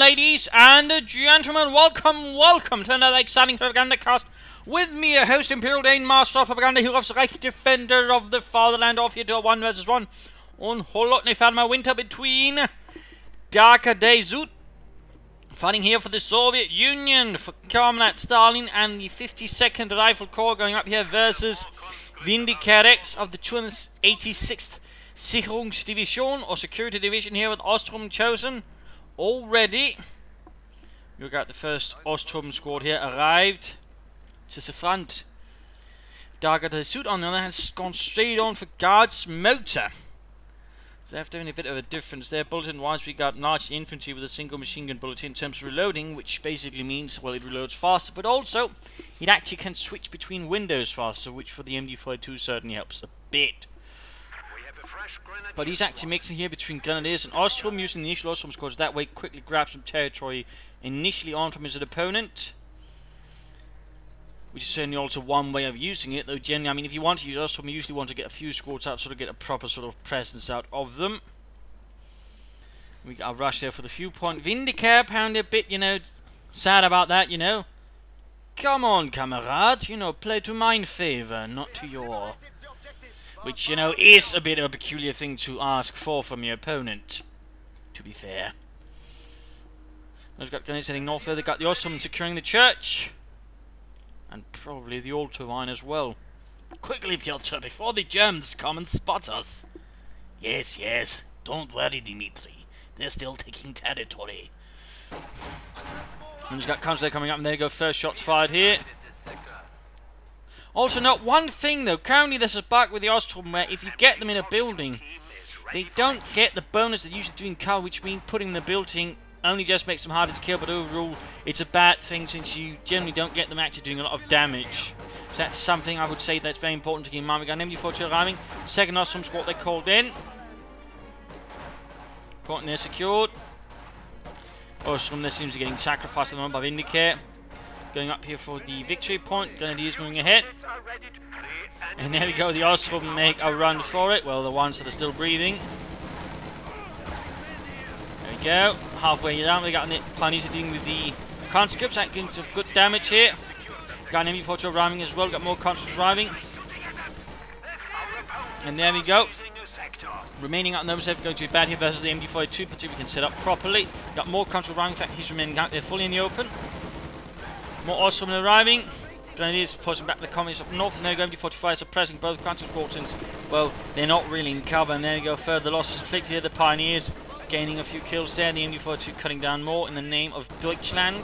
ladies and gentlemen, welcome to another exciting Propagandacast with me, your host, Imperial Dane, Master of Propaganda, who loves Reich, Defender of the Fatherland, off here to a 1 vs 1 on Holotny Farmer Winter between Darkerdays, fighting here for the Soviet Union, for Comrade Stalin and the 52nd Rifle Corps going up here versus Vindicarex of the 286th Sicherungsdivision or Security Division here with Ostrom chosen already. We got the first Ostrom squad here arrived to the front. Darkerdays on the other hand has gone straight on for Guards Motor. So after having a bit of a difference there, bulletin wise we got large infantry with a single machine gun bulletin in terms of reloading, which basically means, well, it reloads faster, but also it actually can switch between windows faster, which for the MD42 certainly helps a bit. But he's actually mixing here between Grenadiers and Ostrom, using the initial Ostrom squads that way, quickly grab some territory initially on from his opponent. Which is certainly also one way of using it, though generally, I mean, if you want to use Ostrom, you usually want to get a few squads out, sort of get a proper sort of presence out of them. We got a rush there for the few point. Vindicare apparently a bit, you know, sad about that, you know. Come on, camarade, you know, play to my favour, not to your... Which, you know, is a bit of a peculiar thing to ask for from your opponent, to be fair. We've got guys heading north there, they've got the Ostrom securing the church. And probably the old turbine as well. Quickly, Piotr, before the Germans come and spot us. Yes, yes, don't worry, Dimitri. They're still taking territory. And we've got Kanzler coming up, and there you go, first shots fired here. Also note one thing though, currently this is back with the Ostrom where if you get them in a building, they don't get the bonus they usually do in cover, which means putting them in the building only just makes them harder to kill, but overall it's a bad thing since you generally don't get them actually doing a lot of damage. So that's something I would say that's very important to keep in mind. We got an MD42 arriving, second Ostrom squad they called in. Point there secured. Ostrom there seems to be getting sacrificed at the moment by Vindicare. Going up here for the victory point. Grenadiers moving ahead. And there we go, the Ostrom make a run for it. Well, the ones that are still breathing. There we go. Halfway down, we got the Pioneers dealing with the conscripts. That gives some good damage here. Got an MD42 arriving as well. Got more conscripts arriving. And there we go. Remaining out numbers are going to be bad here versus the MD42, but if we can set up properly. Got more conscripts arriving. In fact, he's remaining out there fully in the open. More Ostrom arriving. Grenadiers pushing back the communists up north, and there you go, MD45 suppressing both conscript squadrons. Well, they're not really in cover, and there you go, further losses inflicted here. The Pioneers gaining a few kills there, the MD42 cutting down more in the name of Deutschland.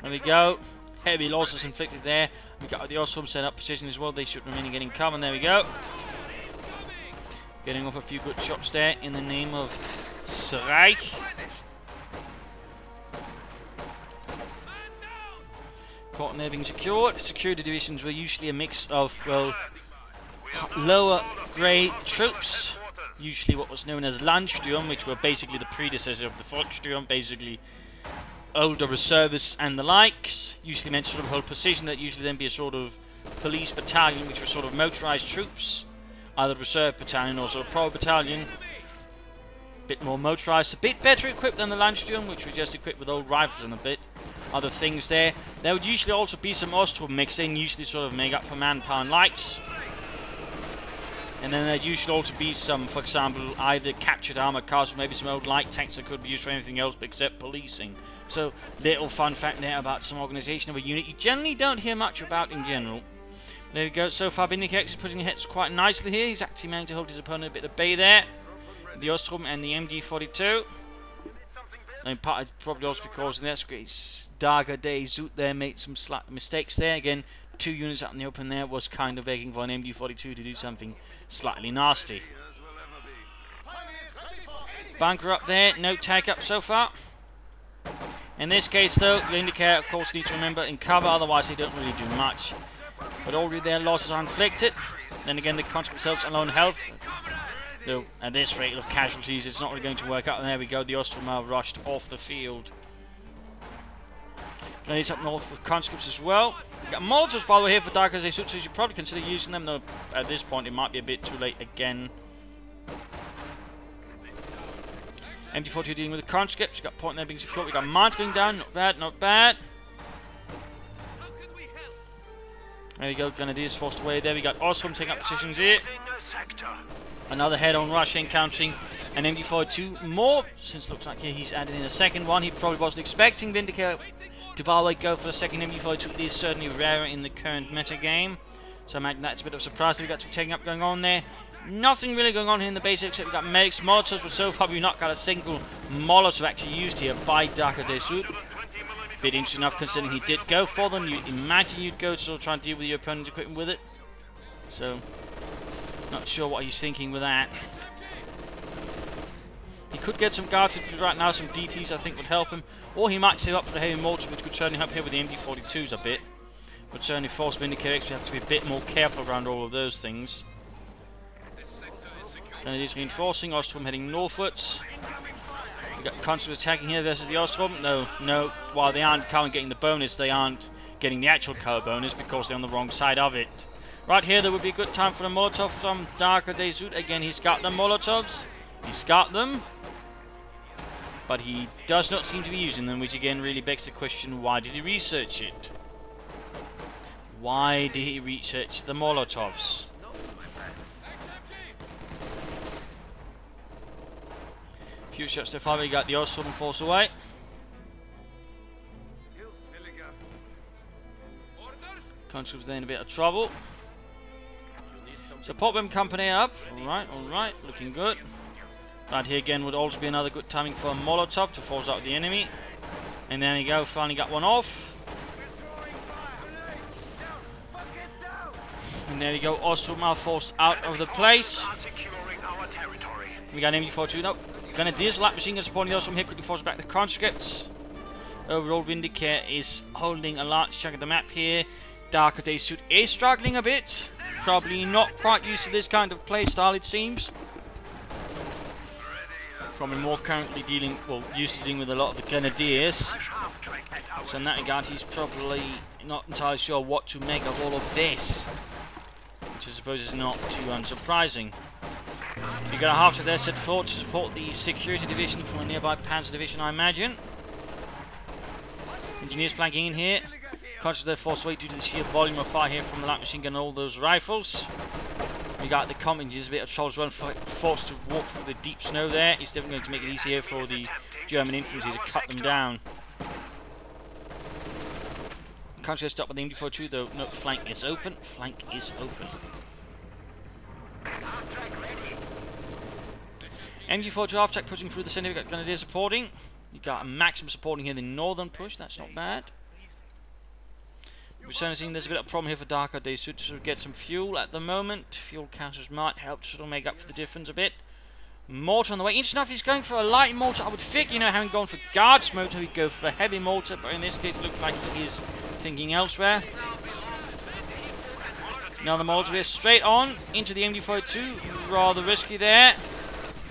There we go, heavy losses inflicted there. We got the Ostrom set up position as well, they should remain getting cover, and there we go. Getting off a few good shots there in the name of Reich. Caught there being secured. Security divisions were usually a mix of, well, lower grade troops. Usually what was known as Landsturm, which were basically the predecessor of the Volkssturm, basically older reservists and the likes. Usually meant sort of hold position, that usually then be a sort of police battalion, which were sort of motorized troops. Either reserve battalion or sort of pro battalion. Bit more motorized, a bit better equipped than the Landsturm, which were just equipped with old rifles and a bit other things there. There would usually also be some Ostrom mixed in, usually sort of make up for manpower and lights. And then there'd usually also be some, for example, either captured armored cars or maybe some old light tanks that could be used for anything else except policing. So, little fun fact there about some organisation of a unit you generally don't hear much about in general. There we go, so far Vindicarex is putting his heads quite nicely here. He's actually managed to hold his opponent a bit at bay there. The Ostrom and the MD42. And part probably also because in that case, Darkerdays there made some slight mistakes there. Again, two units out in the open there was kind of begging for an MD42 to do something slightly nasty. Bunker up there, no take up so far. In this case though, Vindicare of course needs to remember in cover, otherwise they don't really do much. But already their losses are inflicted. Then again the conscripts themselves are low on health. So at this rate of casualties it's not really going to work out, and there we go, the Ostrom are rushed off the field. Grenadiers up north with conscripts as well. We've got Molotovs by the way here for Darkerdays, so you should probably consider using them, though at this point it might be a bit too late again. MD42 dealing with the conscripts. We got point there being secured. We got mines going down. Not bad, not bad. There we go. Grenadiers forced away there. We got Osram taking up positions here. Another head-on rush encountering an MD42 more, since it looks like here he's added in a second one. He probably wasn't expecting Vindicarex to go for a second MD42. It is certainly rarer in the current meta game, so I imagine that's a bit of a surprise. We've got some taking up going on there. Nothing really going on here in the base except we've got medics, Molotovs, but so far we've not got a single Molotov actually used here by Darkerdays. Bit interesting enough considering he did go for them. You'd imagine you'd go to sort of try and deal with your opponent's equipment with it. So, not sure what he's thinking with that. He could get some guards right now, some DPs I think would help him. Or he might save up for the heavy mortar, which could certainly help here with the MD42s a bit. But certainly force Vindicarex, we have to be a bit more careful around all of those things. And it is reinforcing, Ostrom heading northwards. We've got constant attacking here versus the Ostrom. No, while they aren't currently getting the bonus, they aren't getting the actual cover bonus because they're on the wrong side of it. Right here, there would be a good time for a Molotov from Darkerdays. Again, he's got the Molotovs. He's got them. But he does not seem to be using them, which again really begs the question, why did he research it? Why did he research the Molotovs? Few shots so far, we got the Ostrom force away. Conscripts there in a bit of trouble. So pop them company up. Alright, looking good. Right here again would also be another good timing for a Molotov to force out the enemy. And there you go, finally got one off. And there we go, Ostrom are forced out of the place. We got an MD42, nope. Grenadiers, light machine gun supporting the Ostrom here, quickly force back the conscripts. Overall, Vindicare is holding a large chunk of the map here. Darkerdays is struggling a bit. Probably not quite used to this kind of playstyle, it seems. Probably more currently dealing, well, used to dealing with a lot of the Grenadiers. So in that regard, he's probably not entirely sure what to make of all of this. Which I suppose is not too unsurprising. You've got a half-track there set forward to support the security division from a nearby Panther division, I imagine. Engineers flanking in here. Conscious they're forced away due to the sheer volume of fire here from the light machine gun and all those rifles. We got the combat engineers, a bit of trouble as well, forced to walk through the deep snow there. It's definitely going to make it easier for the German infantry to cut them down. Can't just stop with the MD42 though. No, flank is open. Flank is open. MD42 half-track pushing through the centre. We've got Grenadiers supporting. You've got a maximum supporting here, the northern push. That's not bad. We're certainly seeing there's a bit of a problem here for Darkerdays to sort of get some fuel at the moment. Fuel counters might help to sort of make up for the difference a bit. Mortar on the way. Interesting enough, he's going for a light mortar. I would think, you know, having gone for guards mortar, he'd go for a heavy mortar, but in this case it looks like he is thinking elsewhere. Now the mortar is straight on into the MD42. Rather risky there.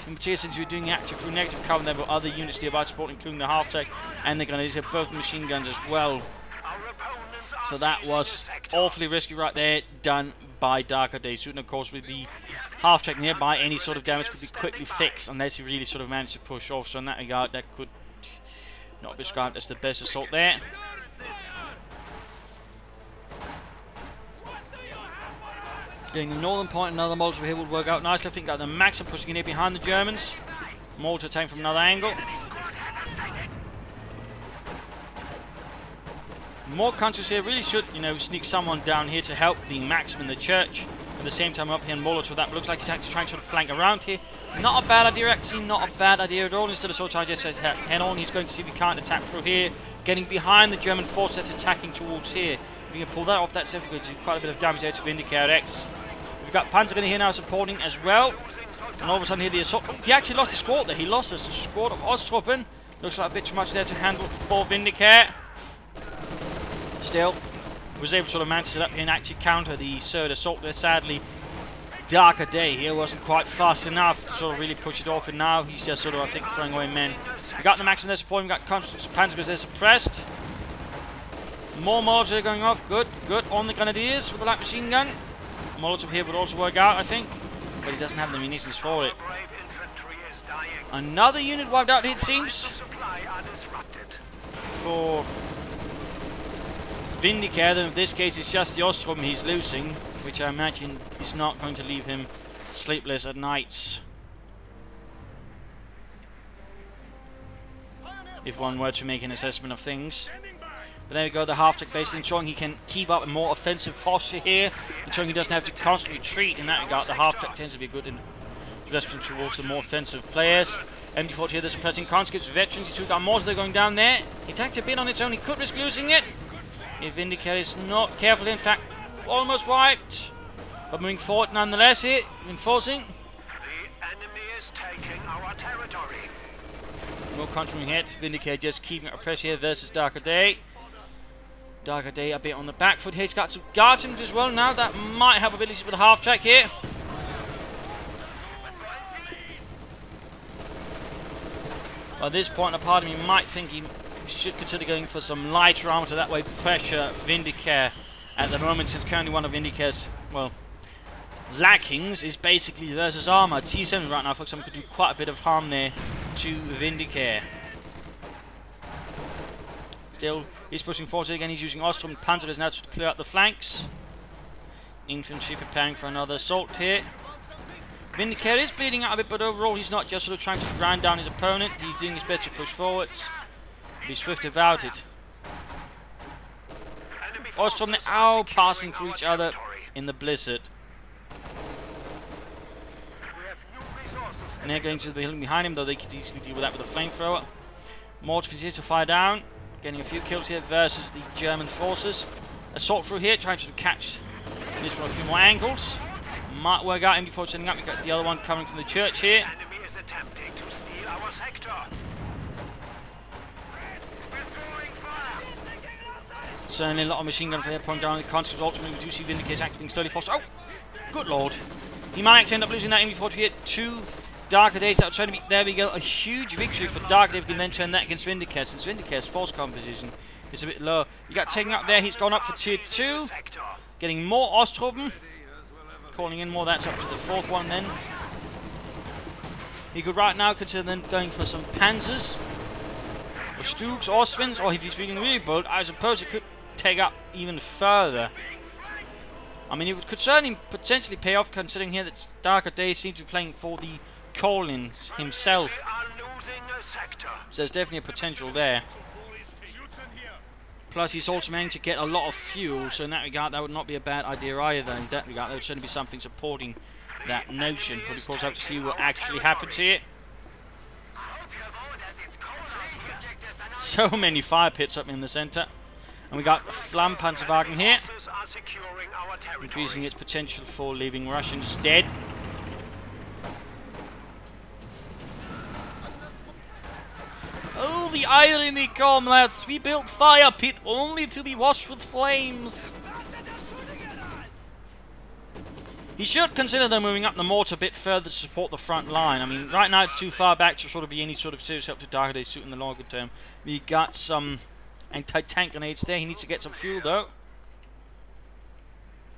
In particular, since we're doing the active through negative cover there, but other units nearby support, including the half-track and the Grenadiers have both machine guns as well. So that was awfully risky right there, done by Darkerdays. And of course, with the half-track nearby, any sort of damage could be quickly fixed unless he really sort of managed to push off. So in that regard, that could not be described as the best assault there. Getting the northern point, another Molotov here would work out nicely. I think that the Max are pushing in here behind the Germans. Molotov attack from another angle. More countries here really should, you know, sneak someone down here to help the Maxim in the church. At the same time up here in Molotov, that looks like he's actually trying to sort of flank around here. Not a bad idea actually, not a bad idea at all. Instead of sort of trying to just head on, he's going to see if he can't attack through here. Getting behind the German force that's attacking towards here. If you can pull that off, that's definitely going to do quite a bit of damage there to Vindicarex. We've got Panther in here now supporting as well. And all of a sudden here the assault, oh, he actually lost a squad there. He lost a squad of Osttruppen. Looks like a bit too much there to handle for Vindicare. Still, was able to sort of manage it up here and actually counter the third assault there. Sadly, Darkerdays here wasn't quite fast enough to sort of really push it off, and now he's just sort of, I think, throwing away men. We got the maximum there supporting, we got Panther because they're suppressed. More Molotov going off, good on the Grenadiers with the light machine gun. Molotov here would also work out, I think, but he doesn't have the munitions for it. Another unit wiped out, it seems. For Vindicare, though in this case it's just the Ostrom he's losing, which I imagine is not going to leave him sleepless at nights. If one were to make an assessment of things. But there we go, the half-track basically ensuring he can keep up a more offensive posture here, ensuring he doesn't have to constantly retreat. In that regard, the half-track tends to be a good investment towards the more offensive players. MD40 here, the suppressing conscripts, veterans, he took out more, so they're going down there. He attacked a bit on its own, he could risk losing it. If Vindicare is not careful, in fact, almost wiped. But moving forward nonetheless here, enforcing. The enemy is taking our territory. No countering hit. Vindicare just keeping up pressure here versus Darkerdays. Darkerdays a bit on the back foot here. He's got some guardians as well now. That might have abilities with the half track here. By this point, a part of me might think he should consider going for some lighter armor to that way pressure Vindicare at the moment, since currently one of Vindicare's, well, lackings is basically versus armor. T7 right now, for example, could do quite a bit of harm there to Vindicare. Still, he's pushing forward again. He's using Ostrom and Panther now to clear out the flanks. Infantry preparing for another assault here. Vindicare is bleeding out a bit, but overall he's not just sort of trying to grind down his opponent. He's doing his best to push forwards. Be swift about it. Ostrom now passing through each other in the blizzard. And they're going to the building behind him, though they could easily deal with that with a flamethrower. Mortar continues to fire down, getting a few kills here versus the German forces. Assault through here, trying to catch this from a few more angles. Might work out. MD4 setting up. We've got the other one coming from the church here. Enemy is attempting to steal our sector. Certainly a lot of machine gun fire pouring down the conscripts. Ultimately, we do see Vindicare's acting slowly forced. Oh, good lord! He might actually end up losing that MD4 here to Darkerdays. That was trying to be. There we go. A huge victory for Darkerdays. Can then turn that against Vindicare, since Vindicare's force composition is a bit low. You got taken up there. He's gone up for tier 2, getting more Ostrom. Calling in more, that's up to the 4th one then. He could right now consider then going for some Panzers, or Stugs, or Oswins, or if he's feeling really bold, I suppose it could take up even further. I mean, it could certainly potentially pay off, considering here that Darkerdays seems to be playing for the Colin himself. So there's definitely a potential there. Plus, he's also managed to get a lot of fuel, so in that regard, that would not be a bad idea either. In that regard, there would certainly be something supporting that notion. But of course, I have to see what actually happens here. So many fire pits up in the centre. And we got Flampanzerwagen here, increasing its potential for leaving Russians dead. Oh, the irony, comrades! We built fire pit only to be washed with flames. He should consider them moving up the mortar a bit further to support the front line. I mean, right now it's too far back to sort of be any sort of serious help to Darkerdays suit in the longer term. We got some anti-tank grenades there. He needs to get some fuel though.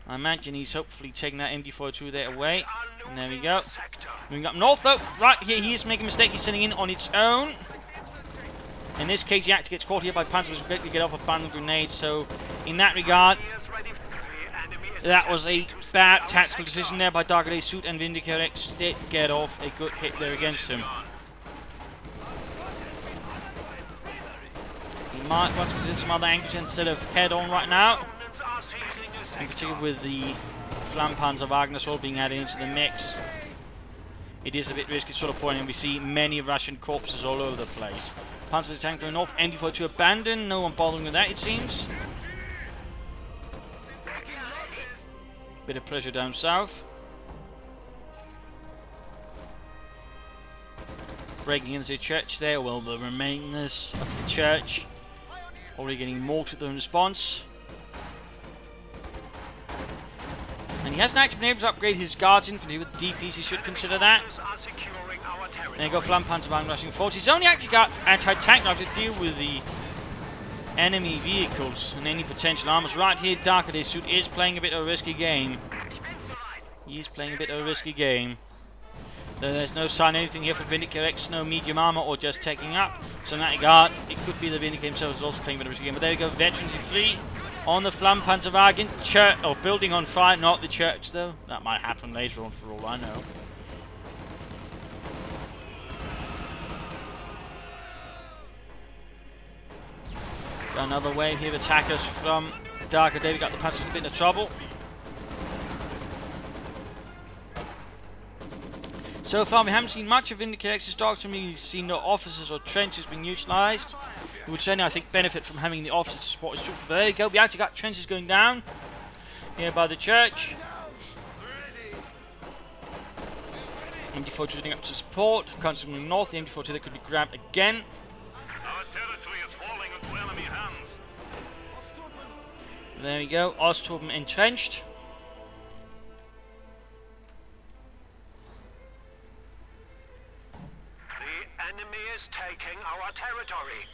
I imagine he's hopefully taking that MD42 there away. And there we go. Moving up north though. Right here, he is making a mistake. He's sending in on its own. In this case, he actually gets caught here by Panther, who's quickly get off a bundle of grenades. So, in that regard, that was a bad tactical decision there by Darkerdays suit, and Vindicarex did get off a good hit there against him. He might want to consider some other angles instead of head-on right now. In particular with the Flampanzerwagen as well being added into the mix. It is a bit risky sort of point, and we see many Russian corpses all over the place. Panzer tank going off, MD42 abandoned, no one bothering with that it seems. Bit of pressure down south. Breaking into the church there, well, the remainers of the church already getting mortared in response. And he hasn't actually been able to upgrade his guards infantry with DPs, he should consider that. There you go, Flampanzerwagen rushing forward. He's only actually got anti-tank now to deal with the enemy vehicles and any potential armors. Right here, Darkerdays suit is playing a bit of a risky game. He is playing a bit of a risky game. There's no sign of anything here for Vindicarex, no medium armor or just taking up. So in that regard, it could be the Vindicator himself is also playing a bit of a game. But there we go, veterans you flee on the Flampanzerwagen, church or building on fire, not the church though. That might happen later on for all I know. Got another wave here of attackers from Darkerdays. We got the Panthers in a bit of trouble. So far we haven't seen much of Vindicarex's doctrine. We've seen no officers or trenches being utilised. We would certainly, I think, benefit from having the officers to support his troops. But there you go, we actually got trenches going down here by the church. MD42 heading up to support. Constantly moving north, the MD42 that could be grabbed again. Our territory is falling into enemy hands. There we go, Ostturben entrenched. The enemy is taking our territory.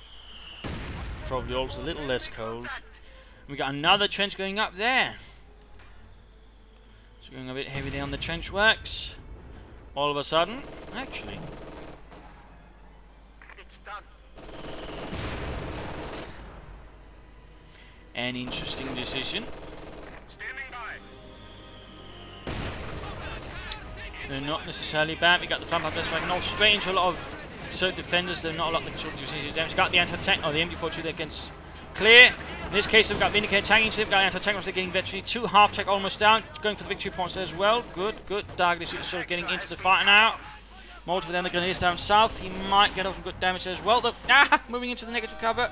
Probably also a little less cold. We got another trench going up there. So going a bit heavy there on the trench works. All of a sudden, actually. It's done. An interesting decision. Standing by. They're not necessarily bad. We got the front part this way. No, straight into a lot of certain defenders. There's not a lot that sort of decisions damage. Got the anti-tank. Oh, the MD42 there against clear. In this case, we've got Vindicator tanking. So we've got anti-tank. They're getting victory. 2 half-track almost down. Going for the victory points there as well. Good, good. Darkerdays is sort of getting into the fight now. Multiple then the grenadiers down south. He might get off some good damage there as well. Though, moving into the negative cover.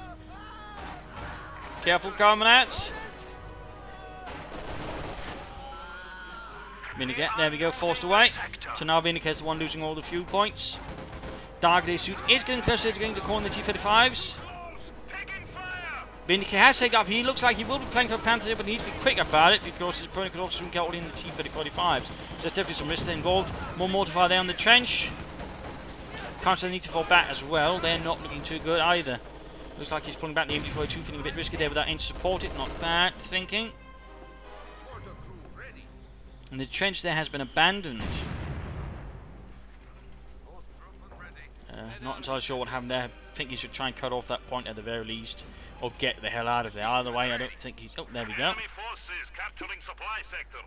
Careful, comrades. Vindicator, there we go, forced away. So now Vindicator's the one losing all the fuel points. Darkerdays suit is getting closer to getting to corner the T-35s. Vindicator has taken up. He looks like he will be playing for Panther, but he needs to be quick about it because his opponent could also soon get all in the T-35s. So there's definitely some risk involved. More mortar there on the trench. Counter need to fall back as well. They're not looking too good either. Looks like he's pulling back the MD42, feeling a bit risky there without any to support it. Not bad thinking. And the trench there has been abandoned. Not entirely sure what happened there. I think he should try and cut off that point at the very least. Or get the hell out of there. Either way, I don't think he's... Oh, there we go. Enemy forces capturing supply sector.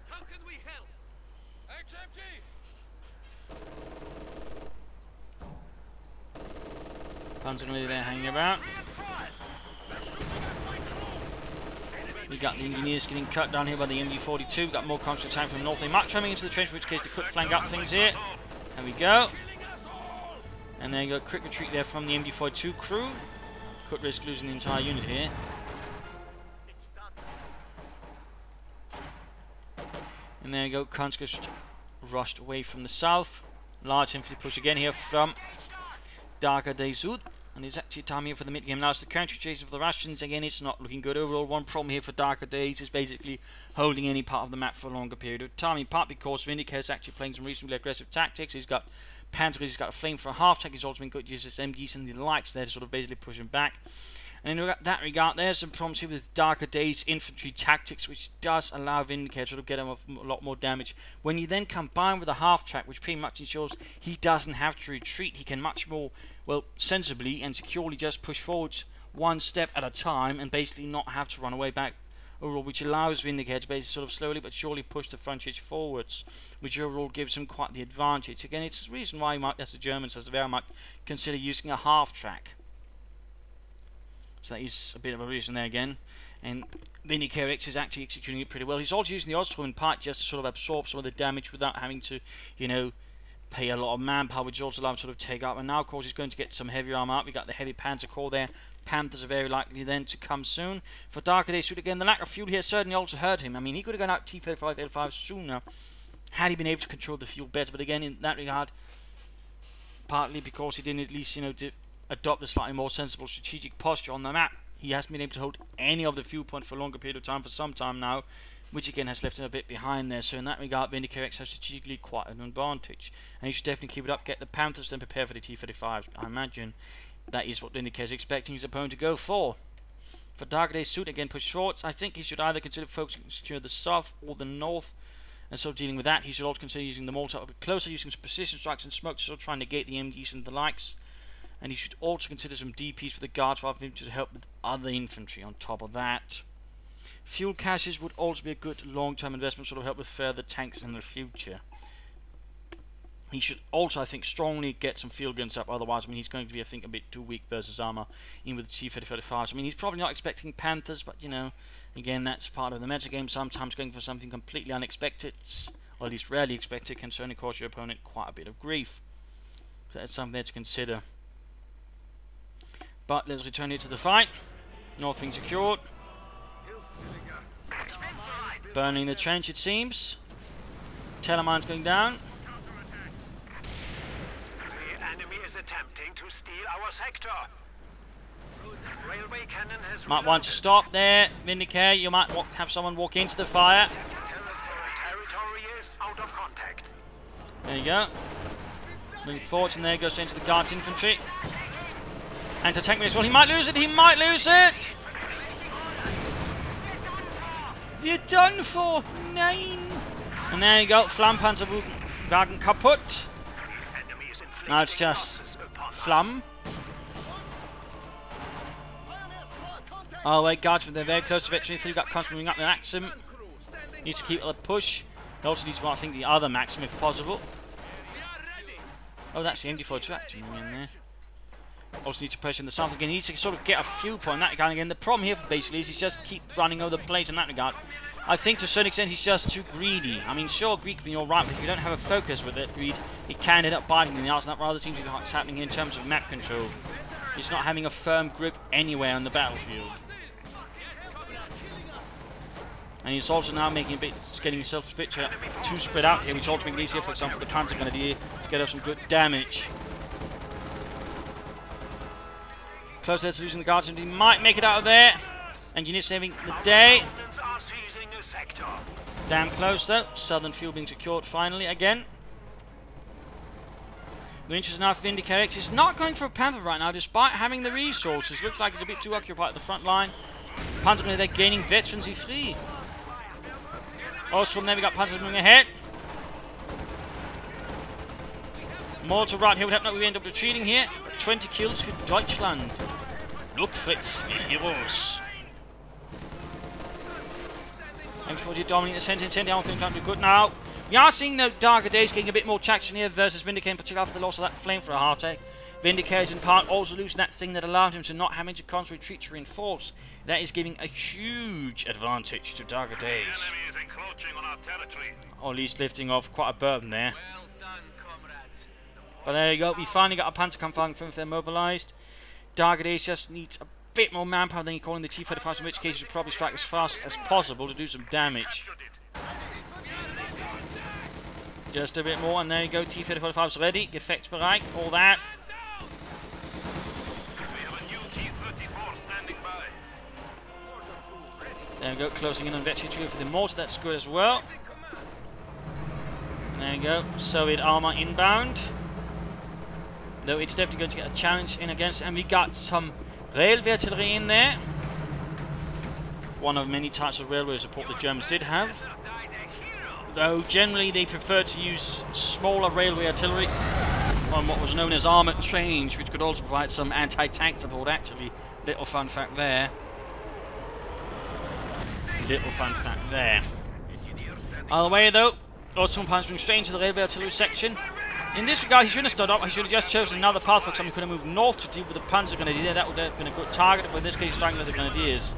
How can we help? HMG! Guns are really there hanging about. We got the engineers getting cut down here by the MD42. We've got more constant attack from the north. They might try into the trench, in which case they could flank up things here. There we go. And there you go, quick retreat there from the MD42 crew. Could risk losing the entire unit here. And there you go, Kanska rushed away from the south. Large infantry push again here from Darkerdays. And it's actually time here for the mid-game. Now it's the counter-chase of the Russians. Again, it's not looking good. Overall, one problem here for Darkerdays is basically holding any part of the map for a longer period of time. In part because Vindicator is actually playing some reasonably aggressive tactics. He's got Panther, he's got a flame for a half-track. He's also been good uses MDs and the likes there to sort of basically push him back. And in that regard, there's some problems here with Darkerdays infantry tactics, which does allow Vindicator to sort of get him a lot more damage. When you then combine with a half-track, which pretty much ensures he doesn't have to retreat, he can much more, well, sensibly and securely just push forwards one step at a time and basically not have to run away back overall, which allows Vindicator to basically sort of slowly but surely push the frontage forwards, which overall gives him quite the advantage. Again, it's the reason why you might, as the Germans, as the Wehrmacht, consider using a half-track. So that is a bit of a reason there again. And Vindicarex is actually executing it pretty well. He's also using the Ostturben in part just to sort of absorb some of the damage without having to, you know, pay a lot of manpower, which also allows him to sort of take up. And now, of course, he's going to get some heavy armor up. We've got the heavy Panther core there. Panthers are very likely then to come soon. For Darkerdays, again, the lack of fuel here certainly also hurt him. I mean, he could have gone out T-35 sooner had he been able to control the fuel better. But again, in that regard, partly because he didn't at least, you know, adopt a slightly more sensible strategic posture on the map, he hasn't been able to hold any of the fuel point for a longer period of time for some time now, which again has left him a bit behind there. So in that regard, Vindicarex has strategically quite an advantage, and he should definitely keep it up, get the Panthers, then prepare for the T-35s. I imagine that is what Vindicator is expecting his opponent to go for. For Darkerdays' suit, again push forwards. I think he should either consider focusing on secure the south or the north. and sort of dealing with that. He should also consider using the mortar a bit closer, using some precision strikes and smoke to sort of try and negate the MDs and the likes. And he should also consider some DPs for the guards rather than to help with other infantry on top of that. Fuel caches would also be a good long-term investment, sort of help with further tanks in the future. He should also, I think, strongly get some field guns up, otherwise, I mean, he's going to be, I think, a bit too weak versus armor, even with the T-3035s. I mean, he's probably not expecting Panthers, but, you know, again, that's part of the metagame. Sometimes going for something completely unexpected, or at least rarely expected, can certainly cause your opponent quite a bit of grief. So that's something there to consider. But let's return here to the fight. Nothing secured. Burning the trench, it seems. Telemine's going down. The enemy is attempting to steal our sector. Railway cannon has Might want to stop there, Vindicare. You might have someone walk into the fire. Territory is out of contact. There you go. Moving forwards, and there goes into the guards infantry. Anti-tank as well. He might lose it. He might lose it. You're done for. Nine. And there you go. Flammpanzer Wagen kaputt. Now it's just Flamm. Oh wait, guards, they're very close to victory. Three got comes moving up the Maxim. Needs to keep up the push. He also needs to, I think, the other Maxim if possible. Oh, that's the MD42 actually in there. Also needs to press in the south again. He needs to sort of get a few points in that regard again. The problem here basically is he's just keep running over the place in that regard. I think to a certain extent he's just too greedy. I mean, sure, Greek when you're right, but if you don't have a focus with it, greed, it can end up biting in the arse, and that rather seems to be what's happening in terms of map control. He's not having a firm grip anywhere on the battlefield. And he's also now making a bit, getting himself a bit too spread out here, which also makes it easier, for example, for the Panther Grenadier to get up some good damage. Close there to losing the guards, and he might make it out of there. Engineer saving the day. Damn close though. Southern fuel being secured finally again. The interesting enough, Vindicarex is not going for a Panther right now, despite having the resources. Looks like he's a bit too occupied at the front line. Panther, they're gaining veterans E3. Also, never got Panthers moving ahead. More to right here would happen. We end up retreating here. 20 kills for Deutschland. Look, Fritz, heroes. Thanks for your dominating the center. I'm going to do good now. We are seeing the Darkerdays getting a bit more traction here versus Vindicare, particularly after the loss of that flame for a heart attack. Vindicare is in part also losing that thing that allowed him to not having to constantly retreat to reinforce. That is giving a huge advantage to Darkerdays. Or at least lifting off quite a burden there. But there you go, we finally got a Panther come firing from if they're mobilized. Darkerdays just needs a bit more manpower than you call in the T-35, in which case you should probably strike as fast as possible to do some damage. Just a bit more, and there you go, T-35's ready, Gefechtsbereit, all that. There we go, closing in on Vetri 2 for the mortar, that's good as well. There you go, Soviet armor inbound. Though it's definitely going to get a challenge in against, and we got some railway artillery in there. One of many types of railway support the Germans did have. Though generally they prefer to use smaller railway artillery on what was known as armoured trains, which could also provide some anti-tank support actually. Little fun fact there. Little fun fact there. Either way though, Autumn punching straight into the railway artillery section. In this regard, he shouldn't have stood up. He should have just chosen another path for something. He could have moved north to deal with the Panzer Grenadier. That would have been a good target. For in this case, striking with the Grenadiers.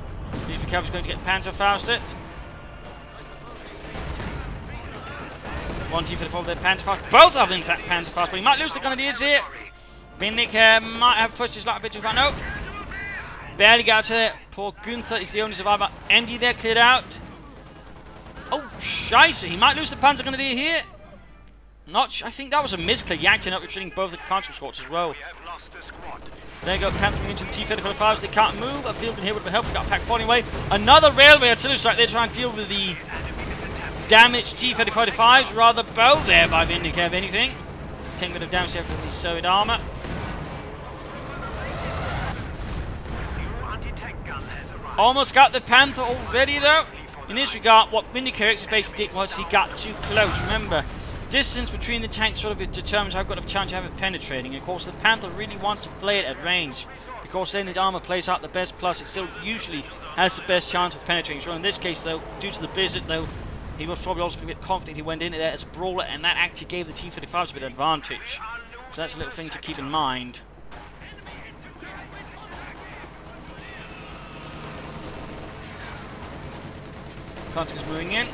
These Cavalry's going to get Panther fausted. One T-34 with their Panther fast. Both of them, in fact, Panther fast. But he might lose the Grenadiers here. Vindic might have pushed his luck a bit too far. No. Barely got to it. Poor Gunther is the only survivor. Andy there cleared out. Oh, scheisse. He might lose the Panzer Grenadier here. I think that was a misclick. He actually ended up retreating both the conscript squads as well. There you go, Panther into the T-35s. They can't move. A field in here would have helped. Got packed falling away. Another railway artillery strike there trying to deal with the damaged T-35s. Rather bow there by Vindicarex, if anything. Taking a bit of damage there from the Soviet armor. Almost got the Panther already though. In this regard, what Vindicarex basically did was he got too close. Remember, distance between the tanks sort of determines how good of a chance you have of penetrating. Of course, the Panther really wants to play it at range, because then the armor plays out the best, plus it still usually has the best chance of penetrating. So in this case, though, due to the blizzard, though, he was probably also a bit confident he went into there as a brawler, and that actually gave the T-35s a bit of advantage. So that's a little thing to keep in mind. Panther's moving in.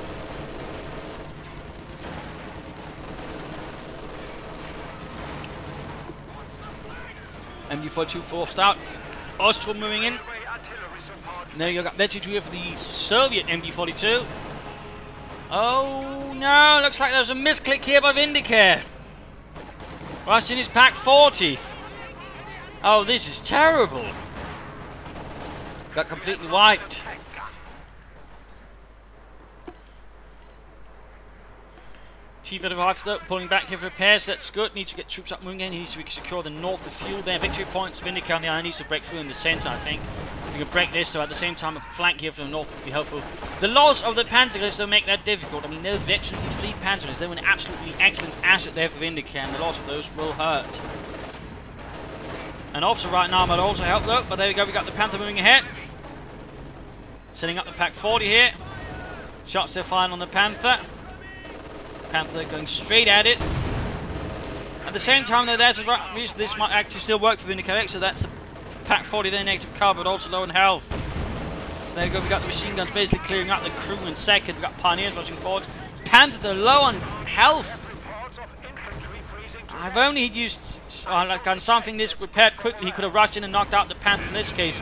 MD-42 forced out. Ostrom moving in. Now you've got Veteran here for the Soviet MD-42. Oh no, looks like there's a misclick here by Vindicare. Rushed in his Pack 40. Oh, this is terrible. Got completely wiped. T-35 pulling back here for repairs. That's good. Needs to get troops up moving in. He needs to secure the north of fuel there. Victory points. Vindicare on the island needs to break through in the centre, I think. If we can break this, so at the same time a flank here from the north would be helpful. The loss of the Panther will make that difficult. I mean, no veterans with 3 Panthers. They were an absolutely excellent asset there for Vindicare, and the loss of those will hurt. And also right now might also help though, but there we go, we got the Panther moving ahead. Setting up the Pack 40 here. Shots they're firing on the Panther. Panther going straight at it. At the same time though, there's a reason this might actually still work for Vindicarex, so that's the Pack 40 there, negative cover, but also low in health. There you go, we got the machine guns basically clearing up the crew in second. We got Pioneers rushing forward. Panther, they're low on health. I've only used like on something this repaired quickly, he could have rushed in and knocked out the Panther. In this case,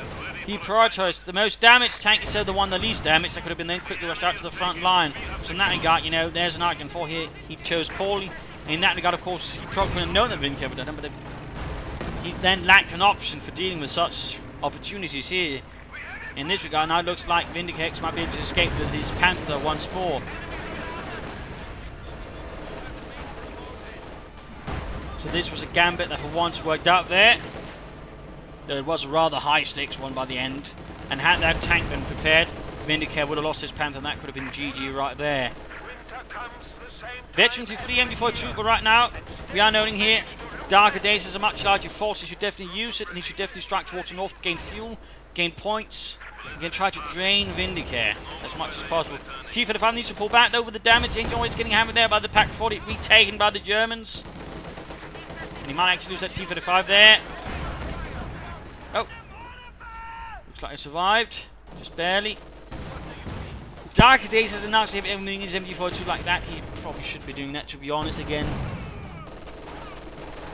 he prioritised the most damaged tank instead of the one the least damaged. That could have been then quickly rushed out to the front line. So in that regard, you know, there's an argument for here. He chose poorly. In that regard, of course, he probably could have known that Vindicare would have done, but he then lacked an option for dealing with such opportunities here. In this regard, now it looks like Vindicarex might be able to escape with his Panther once more. So this was a gambit that for once worked out there. Though it was a rather high stakes one by the end. And had that tank been prepared, Vindicare would have lost his Panther, and that could have been GG right there. Veterans in 3 MD4 Trooper right now. We are noting here, Darkerdays is a much larger force. He should definitely use it, and he should definitely strike towards the north to gain fuel, gain points. He can try to drain Vindicare as much as possible. T-35 needs to pull back though with the damage. Ain't always getting hammered there by the Pack 40, retaken by the Germans. And he might actually lose that T-35 there. Oh. Looks like he survived. Just barely. Darkerdays has announced if everything is MD42 like that, he probably should be doing that, to be honest, again.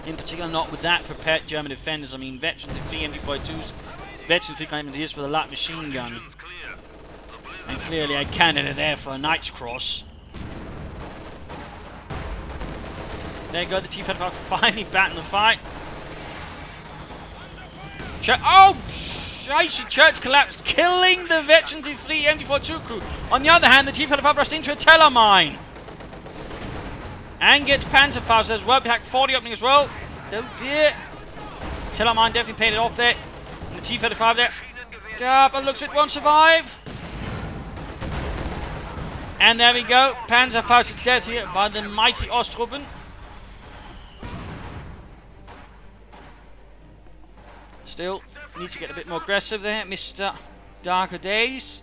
In particular, not with that prepared German defenders. I mean, veterans in 3 MD42s, veterans 3 MD for the light machine gun. And clearly a candidate there for a Knight's Cross. There you go, the T-35 finally back in the fight. Oh! Shicey Church collapsed, killing the veterans in 3 MD42 crew. On the other hand, the T-35 rushed into a teller mine. And gets Panther files as well. Pack 40 opening as well. Oh dear. Teller mine definitely paid it off there. And the T-35 there. But looks like it won't survive. And there we go. Panzer files to death here by the mighty Ostruben. Still needs to get a bit more aggressive there, Mr. Darkerdays.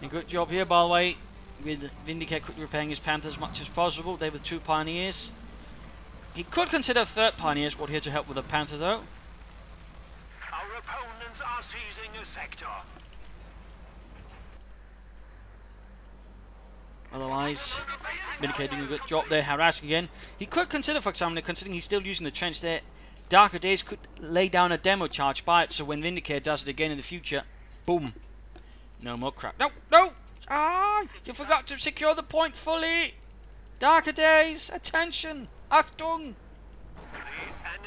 A good job here, by the way, with Vindicare quickly repairing his Panther as much as possible. They were 2 Pioneers. He could consider a 3rd Pioneer squad here to help with the Panther, though. Our opponents are seizing a sector. Otherwise, Vindicare doing a good job there, harassing again. He could consider, for example, considering he's still using the trench there, Darkerdays could lay down a demo charge by it, so when Vindicare does it again in the future, boom. No more crap. No, no! Ah, you forgot to secure the point fully! Darkerdays, attention! Achtung!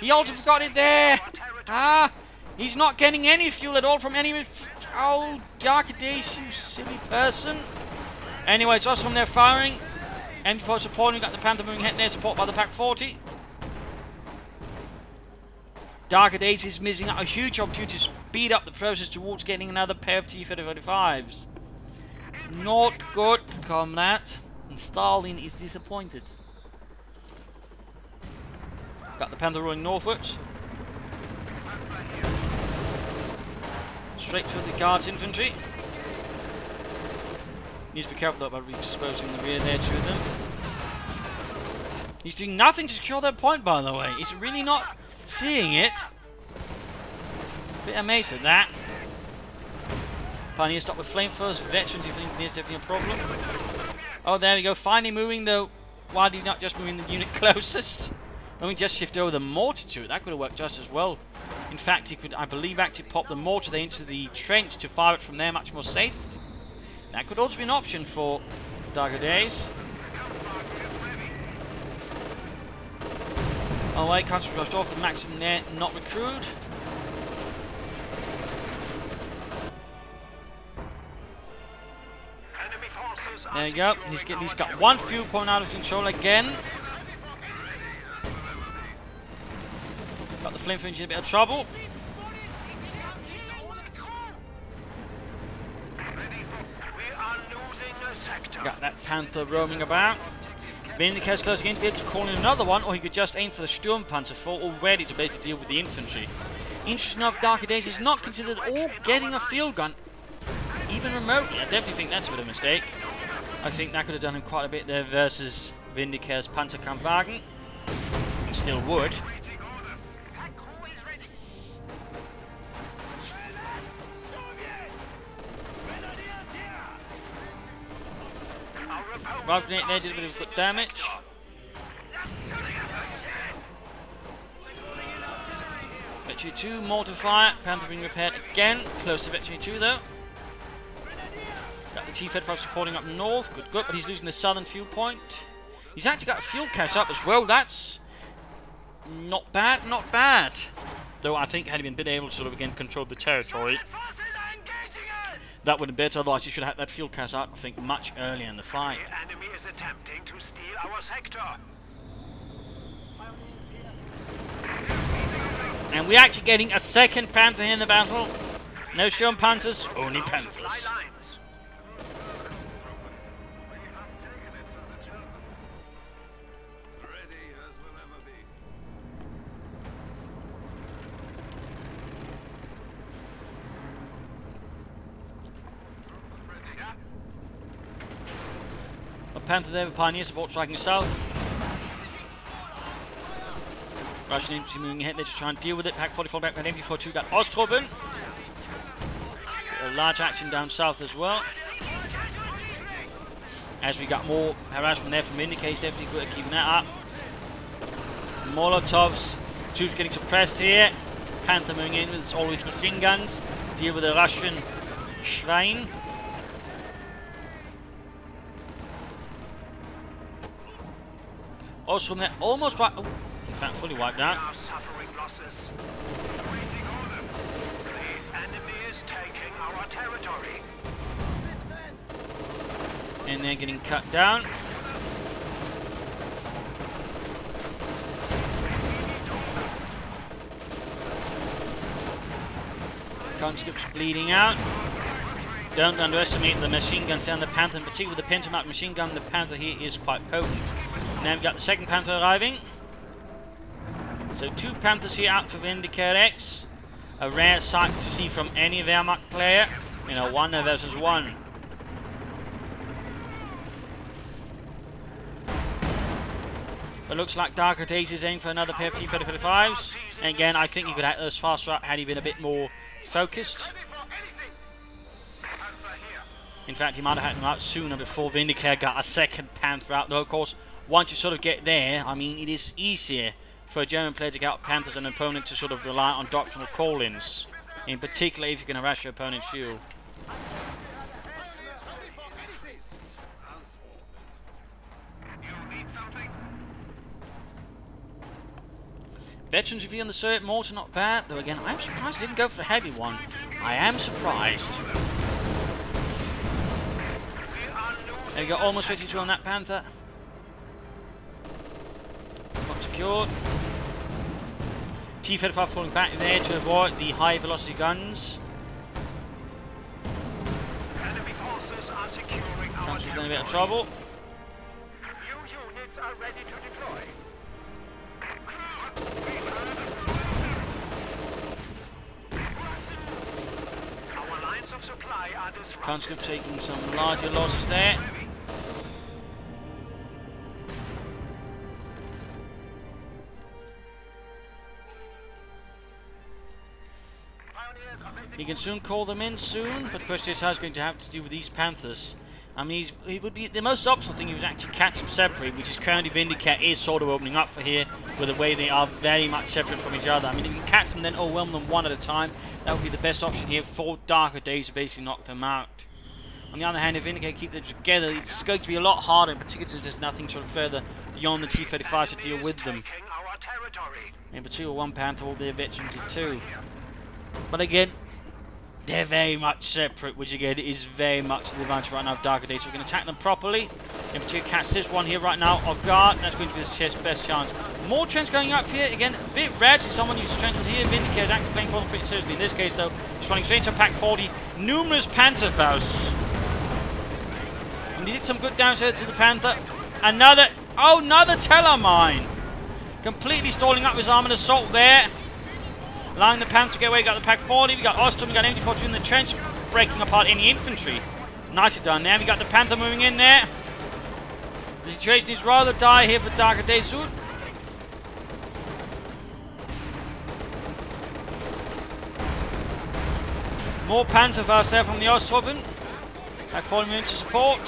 He also forgot it there! Ah, he's not getting any fuel at all from any... Oh, Darkerdays, you silly person! Anyway, it's us from there firing. MD4 supporting, we've got the Panther moving ahead there, support by the Pack 40. Darkerdays is missing out a huge opportunity to speed up the process towards getting another pair of T-35s. Not good, comrade. And Stalin is disappointed. Got the Panther rolling northwards. Straight through the guards' infantry. Needs to be careful though about exposing the rear there to them. He's doing nothing to secure that point, by the way. He's really not seeing it. Bit amazed at that. Pioneer stop with flamethrowers. Veterans, do you think there's definitely a problem? Oh, there we go. Finally moving though. Why did he not just move the unit closest? Let me just shift over the mortar to it. That could have worked just as well. In fact, he could, I believe, actually pop the mortar there into the trench to fire it from there much more safely. That could also be an option for Darkerdays. Oh wait, can't rushed off with maximum there, not recruit. There you go. He's got one fuel point out of control again. Got the flamethrower engine in a bit of trouble. Got that Panther roaming about. Vindicarex closing in to be able to call in another one, or he could just aim for the Sturmpanzer for already to basically deal with the infantry. Interesting enough, Darkerdays is not considered at all getting a field gun, even remotely. I definitely think that's a bit of a mistake. I think that could have done him quite a bit there versus Vindicare's Panzerkampfwagen. He still would. Rocket grenade there did a bit of good damage. Victory 2, mortar fire. Panther being repaired again. Close to Victory 2 though. Got the T-35 supporting up north. Good, good, but he's losing the southern fuel point. He's actually got a fuel cache up as well. That's not bad, not bad. Though I think had he been able to sort of again control the territory, that would have been better. Otherwise, he should have had that fuel cache out, I think, much earlier in the fight. The enemy is attempting to steal our sector. And we're actually getting a second Panther in the battle. No Sturm Panthers, only Panthers. Panther there with Pioneer support striking south. Russian infantry moving ahead there to try and deal with it. Pack 44 back with MP42 got Ostruben. A large action down south as well. As we got more harassment there from Vindicarex, definitely good at keeping that up. Molotovs, troops getting suppressed here. Panther moving in with all his machine guns. Deal with the Russian Schwein. Also from there, almost wiped. Oh, in fact, fully wiped out. And they're getting cut down. Conscripts bleeding out. Don't underestimate the machine guns down the Panther, in particular the Pentamat machine gun. The Panther here is quite potent. Now we've got the second Panther arriving. So 2 Panthers here out for Vindicarex. A rare sight to see from any Wehrmacht player in a 1 versus 1. But looks like Darkerdays is aiming for another pair of T-35s. And again, I think he could have those faster out had he been a bit more focused. In fact, he might have had them out sooner before Vindicarex got a second Panther out. Though, of course, once you sort of get there, I mean, it is easier for a German player to get out Panthers than an opponent to sort of rely on doctrinal call-ins. In particular, if you can harass your opponent's fuel. Veterans review on the Soviet mortar, not bad. Though again, I'm surprised he didn't go for the heavy one. I am surprised. There you go, almost 52 on that Panther. Not secured. T-35 pulling back there to avoid the high velocity guns. Enemy forces are securing our Comes in a bit of territory. trouble. New units are ready to deploy. Our lines of supply are disrupted. Conscript taking some larger losses there. Pioneers are making You can soon call them in soon, but the question is how he's going to have to do with these Panthers. I mean, he would be the most optimal thing. He would actually catch them separately, which is currently Vindicare is sort of opening up for here, with the way they are very much separate from each other. I mean, if you can catch them, then overwhelm them one at a time. That would be the best option here for Darkerdays to basically knock them out. On the other hand, if Vindicare keep them together, it's going to be a lot harder, in particular since there's nothing sort of further beyond the T-35 to deal with them. taking our territory. In particular, one Panther, all their veterans did too. But again, they're very much separate, which again is very much the advantage right now of Darkerdays. So we're going to attack them properly. In particular, catch this one here right now off guard. That's going to be his best chance. More trends going up here. Again, a bit rare to someone uses trends with here. Vindicare is actually playing for them pretty seriously. In this case, though, he's running straight to Pack 40. Numerous Panther Fausts. And he did some good damage to the Panther. Another Telemine. Completely stalling up his armoured assault there. Allowing the Panther to get away. We got the Pack 40, we got Ostrom, we got MD-42 in the trench, breaking apart any infantry. Nicely done there. We got the Panther moving in there. The situation is rather dire here for Darkerdays. More Panther Faust there from the Ostrom. Pack 40 moving to support.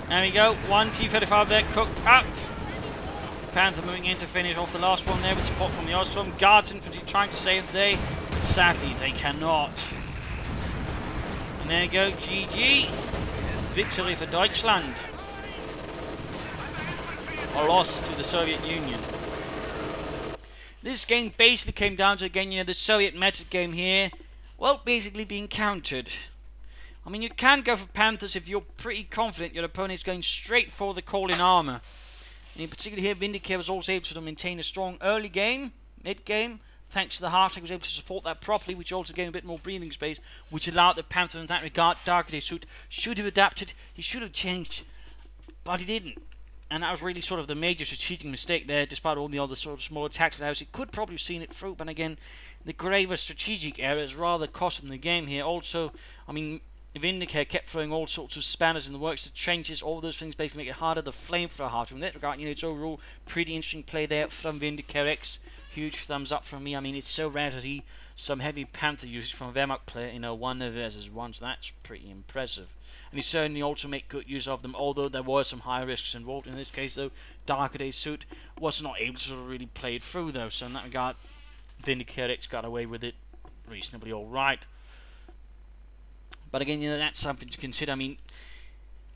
There we go, one T-35 there cooked up. Panther moving in to finish off the last one there with support from the Ostrom. Guards infantry trying to save the day, but sadly they cannot. And there you go, GG. Victory for Deutschland. A loss to the Soviet Union. This game basically came down to, again, the Soviet meta game here, well, basically being countered. I mean, you can go for Panthers if you're pretty confident your opponent is going straight for the call-in armor. And in particular here, Vindicare was also able to maintain a strong early game, mid-game, thanks to the half tank was able to support that properly, which also gave a bit more breathing space, which allowed the Panther in that regard. Darkerdays should have adapted, he should have changed, but he didn't. And that was really sort of the major strategic mistake there, despite all the other sort of smaller tactical errors. He could probably have seen it through, but again, the graver strategic errors rather cost him the game here. Also, I mean, Vindicare kept throwing all sorts of spanners in the works, the trenches, all those things basically make it harder. The flamethrower harder. In that regard, it's overall pretty interesting play there from Vindicarex. Huge thumbs up from me. I mean, it's so rare to see some heavy Panther usage from a Wehrmacht player, one versus one, so that's pretty impressive. And he certainly also made good use of them, although there were some high risks involved. In this case, though, Darkerdays suit was not able to sort of really play it through, though. So in that regard, Vindicarex got away with it reasonably alright. But again, that's something to consider. I mean,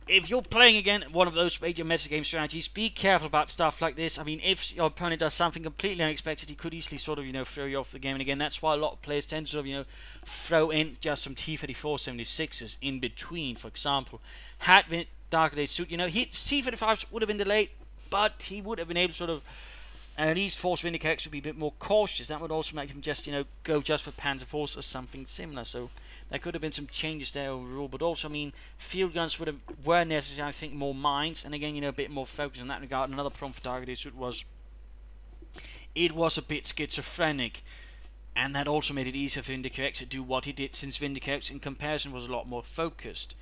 if you're playing again one of those major metagame strategies, be careful about stuff like this. I mean, if your opponent does something completely unexpected, he could easily sort of, throw you off the game. And again, that's why a lot of players tend to sort of, throw in just some T-34-76s in between. For example, had Darkerdays suit, his T-35s would have been delayed, but he would have been able to sort of at least force Vindicarex to be a bit more cautious. That would also make him just, go just for Panzer Force or something similar. So there could have been some changes there overall, but also, I mean, field guns were necessary. I think more mines, and again, a bit more focus in that regard. Another problem for Darkerdays was it was a bit schizophrenic, and that also made it easier for Vindicarex to do what he did, since Vindicarex, in comparison, was a lot more focused.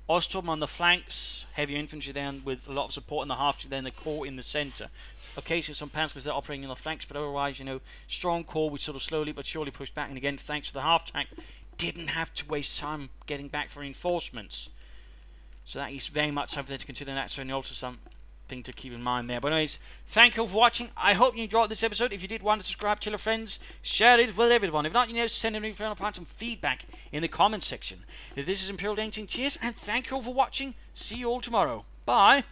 Ostrom on the flanks, heavier infantry there, with a lot of support in the half, then the core in the centre. Occasionally some Panthers that are operating on the flanks, but otherwise, strong core, which sort of slowly but surely pushed back, and again, thanks to the half tank, didn't have to waste time getting back for reinforcements. So that is very much something to consider, and that's certainly also something to keep in mind there. But anyways, thank you all for watching. I hope you enjoyed this episode. If you did, want to subscribe, tell your friends, share it with everyone. If not, send a friend or some feedback in the comments section. If this is Imperial Dancing, cheers, and thank you all for watching. See you all tomorrow. Bye.